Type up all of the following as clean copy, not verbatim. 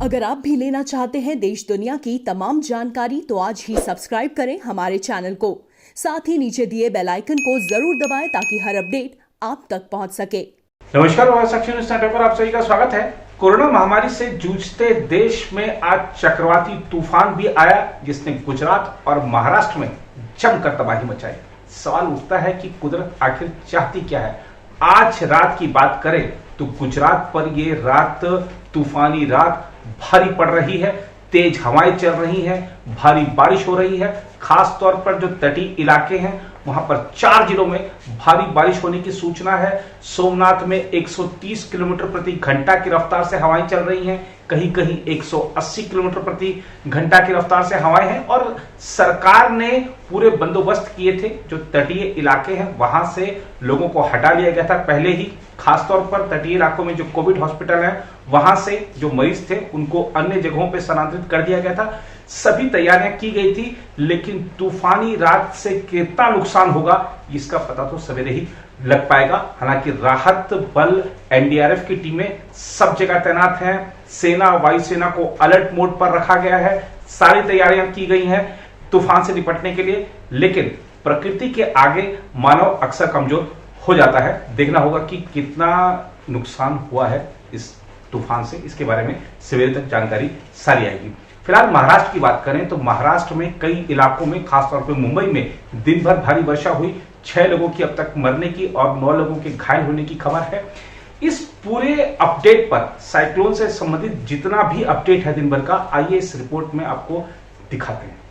अगर आप भी लेना चाहते हैं देश दुनिया की तमाम जानकारी तो आज ही सब्सक्राइब करें हमारे चैनल को। साथ ही नीचे दिए बेल आइकन को जरूर दबाएं ताकि हर अपडेट आप तक पहुंच सके। नमस्कार, साक्षी न्यूज़ नेटवर्क पर आप सभी का स्वागत है। कोरोना महामारी से जूझते देश में आज चक्रवाती तूफान भी आया, जिसने गुजरात और महाराष्ट्र में जमकर तबाही मचाई। सवाल उठता है कि कुदरत आखिर चाहती क्या है। आज रात की बात करें तो गुजरात पर ये रात तूफानी रात भारी पड़ रही है, तेज हवाएं चल रही हैं, भारी बारिश हो रही है। खास तौर पर जो तटीय इलाके हैं वहां पर 4 जिलों में भारी बारिश होने की सूचना है। सोमनाथ में 130 किलोमीटर प्रति घंटा की रफ्तार से हवाएं चल रही हैं, कहीं कहीं 180 किलोमीटर प्रति घंटा की रफ्तार से हवाएं हैं। और सरकार ने पूरे बंदोबस्त किए थे, जो तटीय इलाके हैं वहां से लोगों को हटा लिया गया था पहले ही। खासतौर पर तटीय इलाकों में जो कोविड हॉस्पिटल है वहां से जो मरीज थे उनको अन्य जगहों पर स्थानांतरित कर दिया गया था। सभी तैयारियां की गई थी, लेकिन तूफानी रात से कितना नुकसान होगा इसका पता तो सवेरे ही लग पाएगा। हालांकि राहत बल एनडीआरएफ की टीमें सब जगह तैनात हैं। सेना वायुसेना को अलर्ट मोड पर रखा गया है। सारी तैयारियां की गई हैं तूफान से निपटने के लिए, लेकिन प्रकृति के आगे मानव अक्सर कमजोर हो जाता है। देखना होगा कि कितना नुकसान हुआ है इस तूफान से, इसके बारे में सवेरे तक जानकारी सारी आएगी। फिलहाल महाराष्ट्र की बात करें तो महाराष्ट्र में कई इलाकों में, खासतौर पर मुंबई में दिन भर भारी वर्षा हुई। 6 लोगों की अब तक मरने की और 9 लोगों के घायल होने की खबर है। इस पूरे अपडेट पर साइक्लोन से संबंधित जितना भी अपडेट है दिन भर का, आइए इस रिपोर्ट में आपको दिखाते हैं।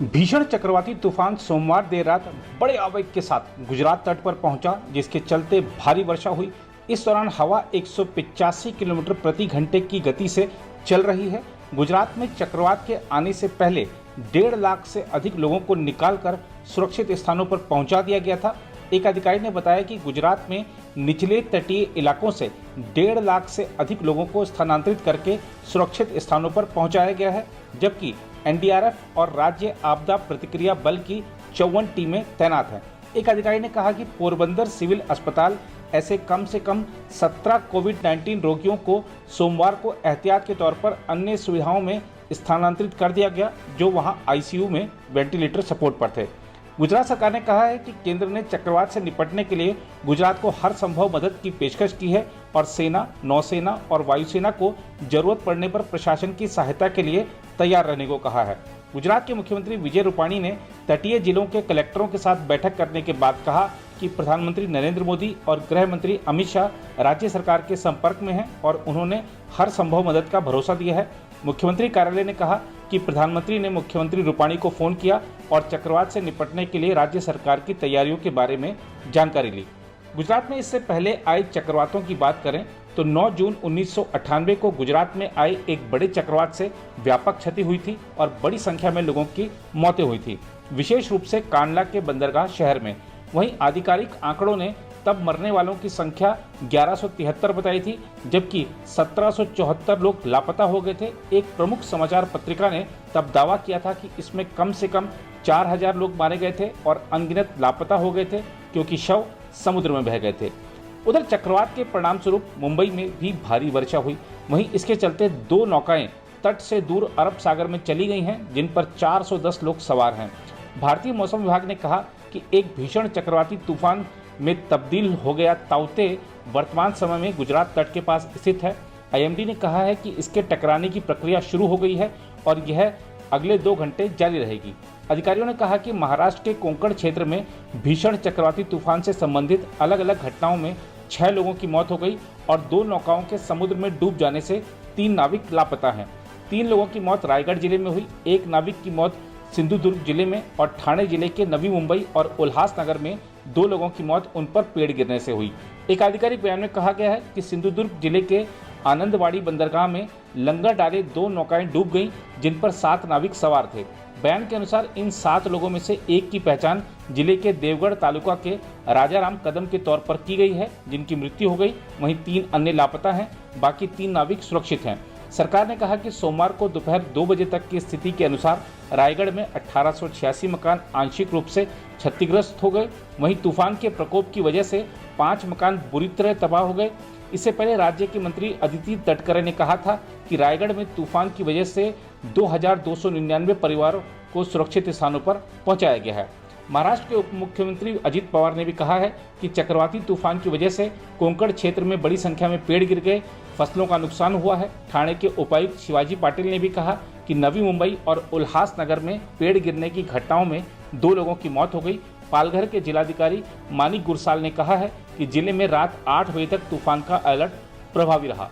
भीषण चक्रवाती तूफान सोमवार देर रात बड़े आवेग के साथ गुजरात तट पर पहुंचा, जिसके चलते भारी वर्षा हुई। इस दौरान हवा 185 किलोमीटर प्रति घंटे की गति से चल रही है। गुजरात में चक्रवात के आने से पहले 1.5 लाख से अधिक लोगों को निकालकर सुरक्षित स्थानों पर पहुंचा दिया गया था। एक अधिकारी ने बताया कि गुजरात में निचले तटीय इलाकों से 1.5 लाख से अधिक लोगों को स्थानांतरित करके सुरक्षित स्थानों पर पहुंचाया गया है, जबकि एनडीआरएफ और राज्य आपदा प्रतिक्रिया बल की 54 टीमें तैनात हैं। एक अधिकारी ने कहा कि पोरबंदर सिविल अस्पताल ऐसे कम से कम 17 कोविड-19 रोगियों को सोमवार को एहतियात के तौर पर अन्य सुविधाओं में स्थानांतरित कर दिया गया, जो वहां आईसीयू में वेंटिलेटर सपोर्ट पर थे। गुजरात सरकार ने कहा है कि केंद्र ने चक्रवात से निपटने के लिए गुजरात को हर संभव मदद की पेशकश की है और सेना, नौसेना और वायुसेना को जरूरत पड़ने पर प्रशासन की सहायता के लिए तैयार रहने को कहा है। गुजरात के मुख्यमंत्री विजय रूपाणी ने तटीय जिलों के कलेक्टरों के साथ बैठक करने के बाद कहा कि प्रधानमंत्री नरेंद्र मोदी और गृह मंत्री अमित शाह राज्य सरकार के संपर्क में हैं और उन्होंने हर संभव मदद का भरोसा दिया है। मुख्यमंत्री कार्यालय ने कहा कि प्रधानमंत्री ने मुख्यमंत्री रूपाणी को फोन किया और चक्रवात से निपटने के लिए राज्य सरकार की तैयारियों के बारे में जानकारी ली। गुजरात में इससे पहले आए चक्रवातों की बात करें तो 9 जून 1998 को गुजरात में आए एक बड़े चक्रवात से व्यापक क्षति हुई थी और बड़ी संख्या में लोगों की मौतें हुई थी, विशेष रूप से कांडला के बंदरगाह शहर में। वहीं आधिकारिक आंकड़ों ने तब मरने वालों की संख्या 1173 बताई थी, जबकि 1774 लोग लापता हो गए थे। एक प्रमुख समाचार पत्रिका ने तब दावा किया था कि इसमें कम से कम 4000 लोग मारे गए थे और अनगिनत लापता हो गए थे, क्योंकि शव समुद्र में बह गए थे। उधर चक्रवात के परिणाम स्वरूप मुंबई में भी भारी वर्षा हुई। वहीं इसके चलते 2 नौकाएं तट से दूर अरब सागर में चली गई हैं, जिन पर 410 लोग सवार हैं। भारतीय मौसम विभाग ने कहा कि एक भीषण चक्रवाती तूफान में तब्दील हो गया ताउते वर्तमान समय में गुजरात तट के पास स्थित है। आईएमडी ने कहा है कि इसके टकराने की प्रक्रिया शुरू हो गई है और यह अगले 2 घंटे जारी रहेगी। अधिकारियों ने कहा कि महाराष्ट्र के कोंकण क्षेत्र में भीषण चक्रवाती तूफान से संबंधित अलग अलग घटनाओं में 6 लोगों की मौत हो गई और 2 नौकाओं के समुद्र में डूब जाने से 3 नाविक लापता हैं। 3 लोगों की मौत रायगढ़ जिले में हुई, 1 नाविक की मौत सिंधुदुर्ग जिले में और ठाणे जिले के नवी मुंबई और उल्हासनगर में 2 लोगों की मौत उन पर पेड़ गिरने से हुई। एक आधिकारिक बयान में कहा गया है कि सिंधुदुर्ग जिले के आनंदवाड़ी बंदरगाह में लंगर डाले 2 नौकाएं डूब गईं, जिन पर 7 नाविक सवार थे। बयान के अनुसार इन 7 लोगों में से एक की पहचान जिले के देवगढ़ तालुका के राजाराम कदम के तौर पर की गई है, जिनकी मृत्यु हो गई। वहीं 3 अन्य लापता हैं, बाकी 3 नाविक सुरक्षित हैं। सरकार ने कहा कि सोमवार को दोपहर 2 बजे तक की स्थिति के अनुसार रायगढ़ में 1886 मकान आंशिक रूप से क्षतिग्रस्त हो गए। वहीं तूफान के प्रकोप की वजह से 5 मकान बुरी तरह तबाह हो गए। इससे पहले राज्य के मंत्री अदिति तटकरे ने कहा था कि रायगढ़ में तूफान की वजह से 2299 परिवारों को सुरक्षित स्थानों पर पहुंचाया गया है। महाराष्ट्र के उप मुख्यमंत्री अजित पवार ने भी कहा है कि चक्रवाती तूफान की वजह से कोंकण क्षेत्र में बड़ी संख्या में पेड़ गिर गए, फसलों का नुकसान हुआ है। ठाणे के उपायुक्त शिवाजी पाटिल ने भी कहा कि नवी मुंबई और उल्हासनगर में पेड़ गिरने की घटनाओं में 2 लोगों की मौत हो गई। पालघर के जिलाधिकारी मानिक गुरसाल ने कहा है कि जिले में रात 8 बजे तक तूफान का अलर्ट प्रभावी रहा।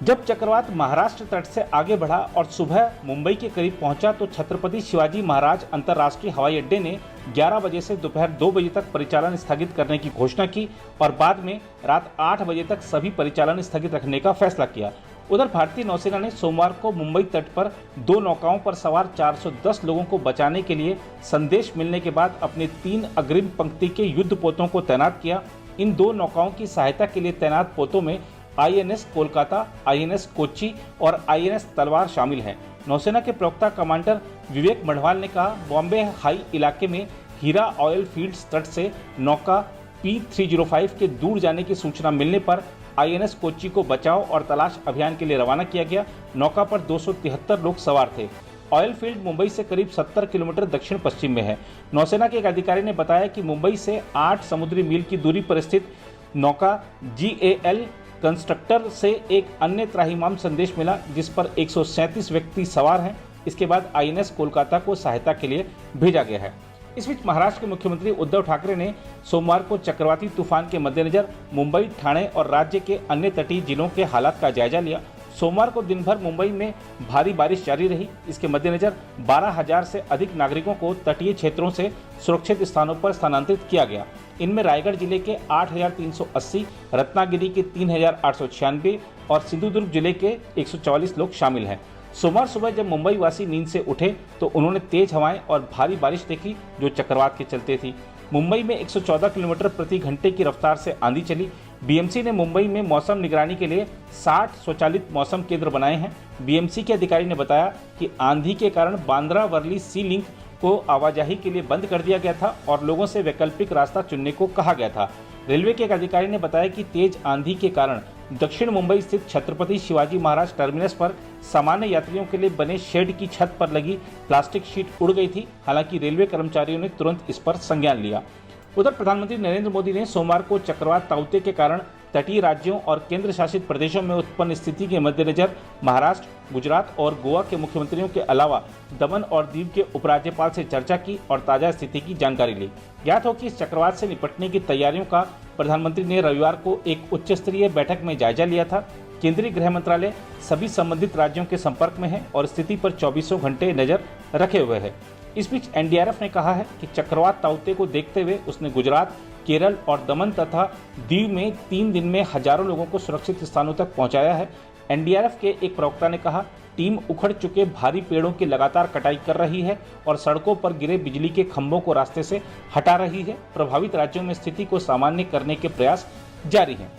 जब चक्रवात महाराष्ट्र तट से आगे बढ़ा और सुबह मुंबई के करीब पहुंचा तो छत्रपति शिवाजी महाराज अंतर्राष्ट्रीय हवाई अड्डे ने 11 बजे से दोपहर 2 बजे तक परिचालन स्थगित करने की घोषणा की और बाद में रात 8 बजे तक सभी परिचालन स्थगित रखने का फैसला किया। उधर भारतीय नौसेना ने सोमवार को मुंबई तट पर 2 नौकाओं पर सवार 410 लोगों को बचाने के लिए संदेश मिलने के बाद अपने 3 अग्रिम पंक्ति के युद्धपोतों को तैनात किया। इन 2 नौकाओं की सहायता के लिए तैनात पोतों में INS कोलकाता, INS कोच्चि और INS तलवार शामिल हैं। नौसेना के प्रवक्ता कमांडर विवेक मढ़वाल ने कहा, बॉम्बे हाई इलाके में हीरा ऑयल फील्ड्स तट से नौका P305 के दूर जाने की सूचना मिलने पर INS कोच्चि को बचाव और तलाश अभियान के लिए रवाना किया गया। नौका पर 273 लोग सवार थे। ऑयल फील्ड मुंबई से करीब 70 किलोमीटर दक्षिण पश्चिम में है। नौसेना के एक अधिकारी ने बताया कि मुंबई से 8 समुद्री मील की दूरी पर स्थित नौका GAL कंस्ट्रक्टर से एक अन्य त्राहिमाम संदेश मिला जिस पर 137 व्यक्ति सवार हैं। इसके बाद INS कोलकाता को सहायता के लिए भेजा गया है। इस बीच महाराष्ट्र के मुख्यमंत्री उद्धव ठाकरे ने सोमवार को चक्रवाती तूफान के मद्देनजर मुंबई, ठाणे और राज्य के अन्य तटीय जिलों के हालात का जायजा लिया। सोमवार को दिन भर मुंबई में भारी बारिश जारी रही। इसके मद्देनजर 12,000 से अधिक नागरिकों को तटीय क्षेत्रों से सुरक्षित स्थानों पर स्थानांतरित किया गया। इनमें रायगढ़ जिले के 8,380, रत्नागिरी के 3,896 और सिंधुदुर्ग जिले के 144 लोग शामिल हैं। सोमवार सुबह जब मुंबई वासी नींद से उठे तो उन्होंने तेज हवाएं और भारी बारिश देखी जो चक्रवात के चलते थी। मुंबई में 114 किलोमीटर प्रति घंटे की रफ्तार से आंधी चली। BMC ने मुंबई में मौसम निगरानी के लिए 60 स्वचालित मौसम केंद्र बनाए हैं। BMC के अधिकारी ने बताया कि आंधी के कारण बांद्रा वर्ली सी लिंक को आवाजाही के लिए बंद कर दिया गया था और लोगों से वैकल्पिक रास्ता चुनने को कहा गया था। रेलवे के एक अधिकारी ने बताया कि तेज आंधी के कारण दक्षिण मुंबई स्थित छत्रपति शिवाजी महाराज टर्मिनस पर सामान्य यात्रियों के लिए बने शेड की छत पर लगी प्लास्टिक शीट उड़ गई थी। हालांकि रेलवे कर्मचारियों ने तुरंत इस पर संज्ञान लिया। उधर प्रधानमंत्री नरेंद्र मोदी ने सोमवार को चक्रवात ताउते के कारण तटीय राज्यों और केंद्र शासित प्रदेशों में उत्पन्न स्थिति के मद्देनजर महाराष्ट्र, गुजरात और गोवा के मुख्यमंत्रियों के अलावा दमन और दीव के उपराज्यपाल से चर्चा की और ताजा स्थिति की जानकारी ली। ज्ञात हो कि इस चक्रवात से निपटने की तैयारियों का प्रधानमंत्री ने रविवार को एक उच्च स्तरीय बैठक में जायजा लिया था। केंद्रीय गृह मंत्रालय सभी संबंधित राज्यों के संपर्क में है और स्थिति पर 24 घंटे नजर रखे हुए है। इस बीच NDRF ने कहा है कि चक्रवात ताउते को देखते हुए उसने गुजरात, केरल और दमन तथा दीव में 3 दिन में हजारों लोगों को सुरक्षित स्थानों तक पहुंचाया है। NDRF के एक प्रवक्ता ने कहा, टीम उखड़ चुके भारी पेड़ों की लगातार कटाई कर रही है और सड़कों पर गिरे बिजली के खंभों को रास्ते से हटा रही है। प्रभावित राज्यों में स्थिति को सामान्य करने के प्रयास जारी हैं।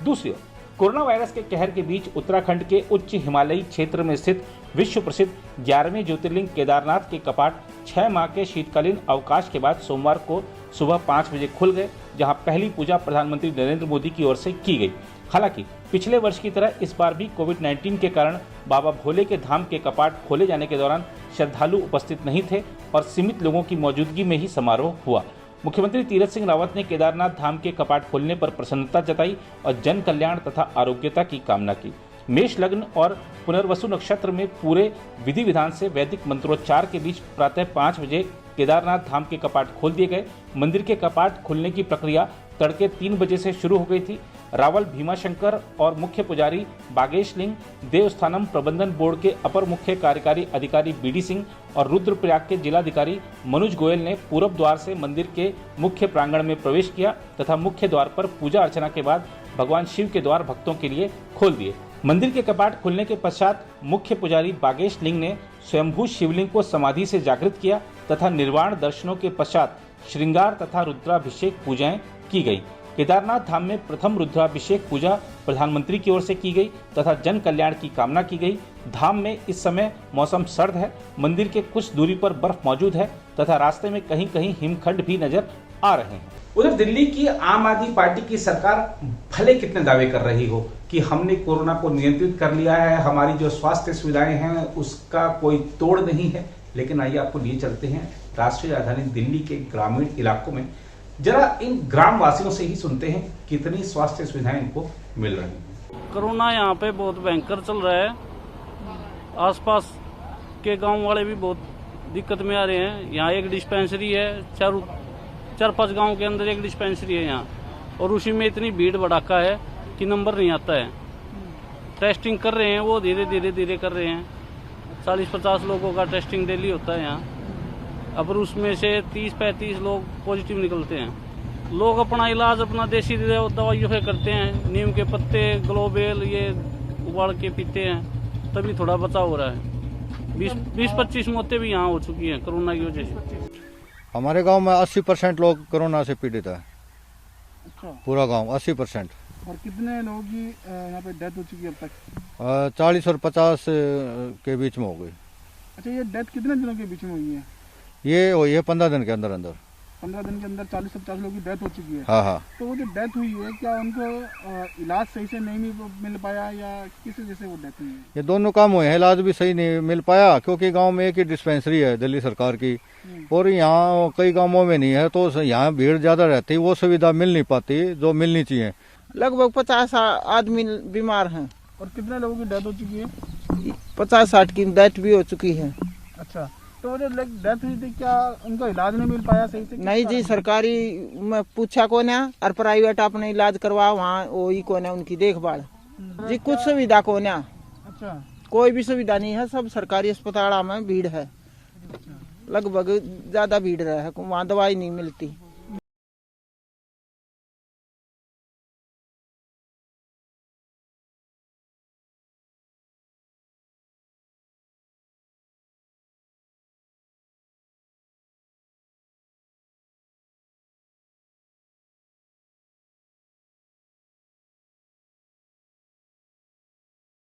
दूसरी ओर कोरोना वायरस के कहर के बीच उत्तराखंड के उच्च हिमालयी क्षेत्र में स्थित विश्व प्रसिद्ध 11वें ज्योतिर्लिंग केदारनाथ के कपाट 6 माह के शीतकालीन अवकाश के बाद सोमवार को सुबह 5 बजे खुल गए, जहां पहली पूजा प्रधानमंत्री नरेंद्र मोदी की ओर से की गई। हालांकि पिछले वर्ष की तरह इस बार भी कोविड-19 के कारण बाबा भोले के धाम के कपाट खोले जाने के दौरान श्रद्धालु उपस्थित नहीं थे और सीमित लोगों की मौजूदगी में ही समारोह हुआ। मुख्यमंत्री तीरथ सिंह रावत ने केदारनाथ धाम के कपाट खोलने पर प्रसन्नता जताई और जन कल्याण तथा आरोग्यता की कामना की। मेष लग्न और पुनर्वसु नक्षत्र में पूरे विधि विधान से वैदिक मंत्रोच्चार के बीच प्रातः 5 बजे केदारनाथ धाम के कपाट खोल दिए गए। मंदिर के कपाट खुलने की प्रक्रिया तड़के 3 बजे से शुरू हो गई थी। रावल भीमाशंकर और मुख्य पुजारी बागेश लिंग, देवस्थानम प्रबंधन बोर्ड के अपर मुख्य कार्यकारी अधिकारी BD सिंह और रुद्रप्रयाग के जिलाधिकारी मनोज गोयल ने पूरब द्वार से मंदिर के मुख्य प्रांगण में प्रवेश किया तथा मुख्य द्वार पर पूजा अर्चना के बाद भगवान शिव के द्वार भक्तों के लिए खोल दिए। मंदिर के कपाट खुलने के पश्चात मुख्य पुजारी बागेश लिंग ने स्वयंभू शिवलिंग को समाधि से जागृत किया तथा निर्वाण दर्शनों के पश्चात श्रृंगार तथा रुद्राभिषेक पूजाएं की गई। केदारनाथ धाम में प्रथम रुद्राभिषेक पूजा प्रधानमंत्री की ओर से की गई तथा जन कल्याण की कामना की गई। धाम में इस समय मौसम सर्द है। मंदिर के कुछ दूरी पर बर्फ मौजूद है तथा रास्ते में कहीं कहीं हिमखंड भी नजर आ रहे हैं। उधर दिल्ली की आम आदमी पार्टी की सरकार भले कितने दावे कर रही हो कि हमने कोरोना को नियंत्रित कर लिया है, हमारी जो स्वास्थ्य सुविधाएं हैं उसका कोई तोड़ नहीं है, लेकिन आइए आपको लिए चलते हैं राष्ट्रीय राजधानी दिल्ली के ग्रामीण इलाकों में। जरा इन ग्राम वासियों से ही सुनते हैं कितनी स्वास्थ्य सुविधाएं इनको मिल रही हैं। कोरोना यहाँ पे बहुत भयंकर चल रहा है। आसपास के गांव वाले भी बहुत दिक्कत में आ रहे हैं। यहाँ एक डिस्पेंसरी है, 4-5 गांव के अंदर एक डिस्पेंसरी है यहाँ, और उसी में इतनी भीड़ भड़ाका है कि नंबर नहीं आता है। टेस्टिंग कर रहे हैं वो धीरे कर रहे हैं। 40-50 लोगों का टेस्टिंग डेली होता है यहाँ, अब उसमें से 30-35 लोग पॉजिटिव निकलते हैं। लोग अपना इलाज अपना देसी दवाइयों से करते हैं, नीम के पत्ते, ग्लोबेल ये उबाल के पीते हैं, तभी थोड़ा बचाव हो रहा है। 20-25 मौतें भी यहाँ हो चुकी हैं कोरोना की वजह से। हमारे गांव में 80% लोग कोरोना से पीड़ित है। अच्छा, पूरा गांव 80%। और कितने लोगों की यहाँ पे डेथ हो चुकी है अब तक? 40 और 50 के बीच में हो गई। अच्छा, ये डेथ कितने दिनों के बीच में हुई है? ये हुई है 15 दिन के अंदर अंदर। 15 दिन के अंदर 40 से 50 लोगों की डेथ हो चुकी है। हाँ हाँ। तो वो जो डेथ हुई है, क्या उनको इलाज सही से नहीं मिल पाया या किस वजह से वो डेथ हुई है? ये दोनों काम हुए हैं, इलाज भी सही नहीं मिल पाया क्योंकि गांव में एक ही डिस्पेंसरी है दिल्ली सरकार की, और यहाँ कई गांवों में नहीं है, तो यहाँ भीड़ ज्यादा रहती, वो सुविधा मिल नहीं पाती जो मिलनी चाहिए। लगभग 50 आदमी बीमार हैं और कितने लोगों की डेथ हो चुकी है? 50-60 की डेथ भी हो चुकी है। अच्छा, तो जो डेथ हुई थी, क्या उनको इलाज नहीं मिल पाया सही से? नहीं जी, सरकारी में पूछा को ना, और प्राइवेट अपने इलाज करवा, वहाँ वही को ना उनकी देखभाल जी, कुछ सुविधा को ना। अच्छा, कोई भी सुविधा नहीं है, सब सरकारी अस्पताल में भीड़ है, लगभग ज्यादा भीड़ है, वहाँ दवाई नहीं मिलती।